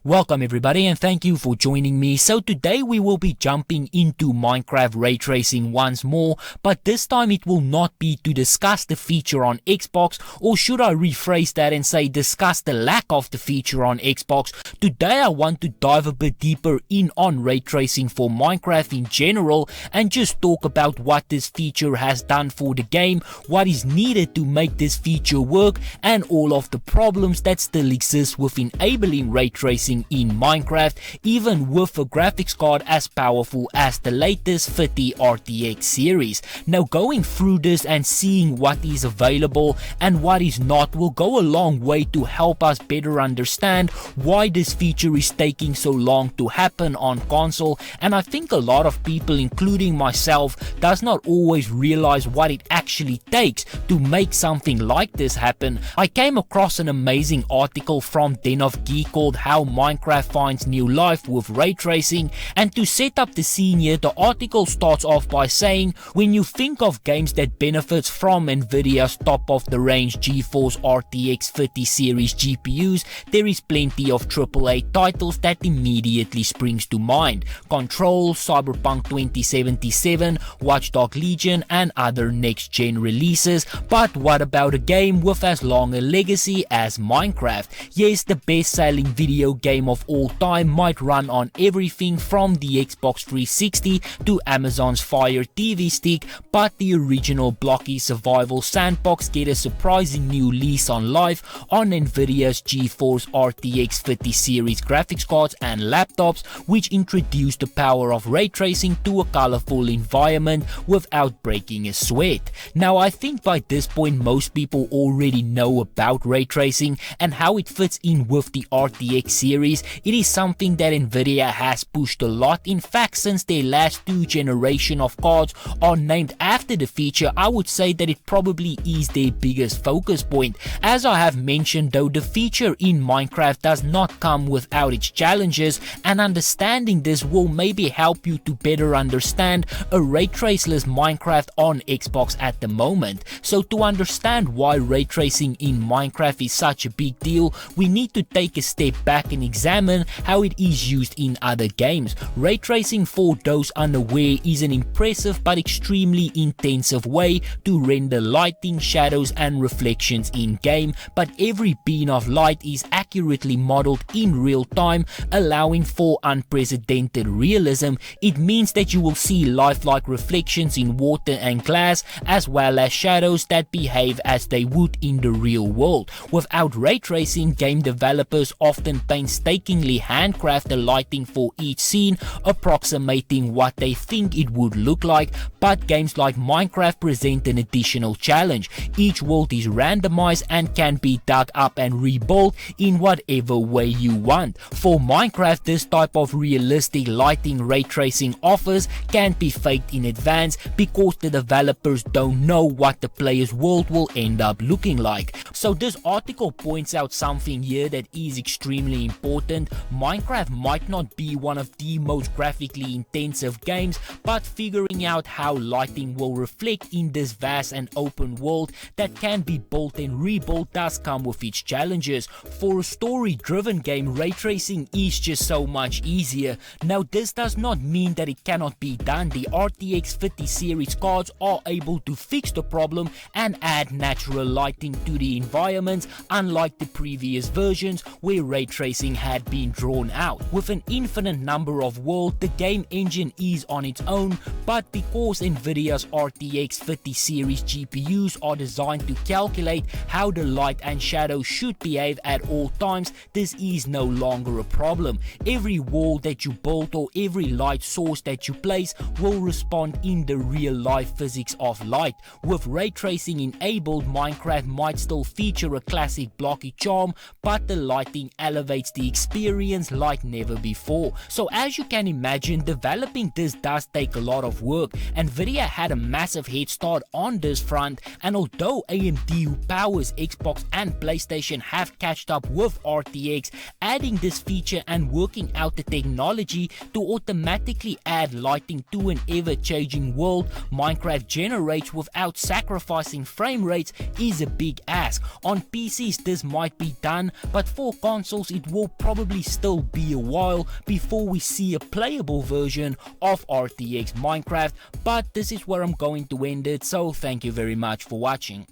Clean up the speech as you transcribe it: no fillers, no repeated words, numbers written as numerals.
Welcome everybody and thank you for joining me. So today we will be jumping into Minecraft ray tracing once more, but this time it will not be to discuss the feature on Xbox, or should I rephrase that and say discuss the lack of the feature on Xbox. Today I want to dive a bit deeper in on ray tracing for Minecraft in general and just talk about what this feature has done for the game, what is needed to make this feature work, and all of the problems that still exist with enabling ray tracing in Minecraft, even with a graphics card as powerful as the latest 30 RTX series. Now going through this and seeing what is available and what is not will go a long way to help us better understand why this feature is taking so long to happen on console, and I think a lot of people, including myself, does not always realize what it actually takes to make something like this happen. I came across an amazing article from Den of Geek called How Minecraft Finds New Life with Ray Tracing, and to set up the scene here, the article starts off by saying, when you think of games that benefits from Nvidia's top of the range GeForce RTX 30 series GPUs, there is plenty of AAA titles that immediately springs to mind: Control, Cyberpunk 2077, Watch Dogs Legion, and other next gen releases. But what about a game with as long a legacy as Minecraft? Yes, the best selling video game of all time might run on everything from the Xbox 360 to Amazon's Fire TV stick, but the original blocky survival sandbox get a surprising new lease on life on Nvidia's GeForce RTX 30 series graphics cards and laptops, which introduce the power of ray tracing to a colorful environment without breaking a sweat. Now I think by this point most people already know about ray tracing and how it fits in with the RTX series. It is something that Nvidia has pushed a lot. In fact, since their last two generations of cards are named after the feature, I would say that it probably is their biggest focus point. As I have mentioned though, the feature in Minecraft does not come without its challenges, and understanding this will maybe help you to better understand a ray traceless Minecraft on Xbox at the moment. So to understand why ray tracing in Minecraft is such a big deal, we need to take a step back and examine how it is used in other games. Ray tracing, for those unaware, is an impressive but extremely intensive way to render lighting, shadows and reflections in game, but every beam of light is accurately modeled in real time, allowing for unprecedented realism. It means that you will see lifelike reflections in water and glass, as well as shadows that behave as they would in the real world. Without ray tracing, game developers often painstakingly handcraft the lighting for each scene, approximating what they think it would look like, but games like Minecraft present an additional challenge. Each world is randomized and can be dug up and rebuilt in whatever way you want. For Minecraft, this type of realistic lighting ray tracing offers can't be faked in advance because the developers don't know what the player's world will end up looking like. So this article points out something here that is extremely important. Minecraft might not be one of the most graphically intensive games, but figuring out how lighting will reflect in this vast and open world that can be built and rebuilt does come with its challenges. For a story-driven game, ray tracing is just so much easier. Now this does not mean that it cannot be done. The RTX 50 series cards are able to fix the problem and add natural lighting to the environments, unlike the previous versions where ray tracing had been drawn out. With an infinite number of worlds, the game engine is on its own, but because Nvidia's RTX 50 series GPUs are designed to calculate how the light and shadow should behave at all times, this is no longer a problem. Every wall that you build or every light source that you place will respond in the real life physics of light. With ray tracing enabled, Minecraft might still feature a classic blocky charm, but the lighting elevates the experience like never before. So as you can imagine, developing this does take a lot of work. Nvidia had a massive head start on this front, and although AMD, who powers Xbox and PlayStation, have catched up with with RTX adding this feature and working out the technology to automatically add lighting to an ever-changing world Minecraft generates without sacrificing frame rates is a big ask. On PCs this might be done, but for consoles it will probably still be a while before we see a playable version of RTX Minecraft. But this is where I'm going to end it, so thank you very much for watching.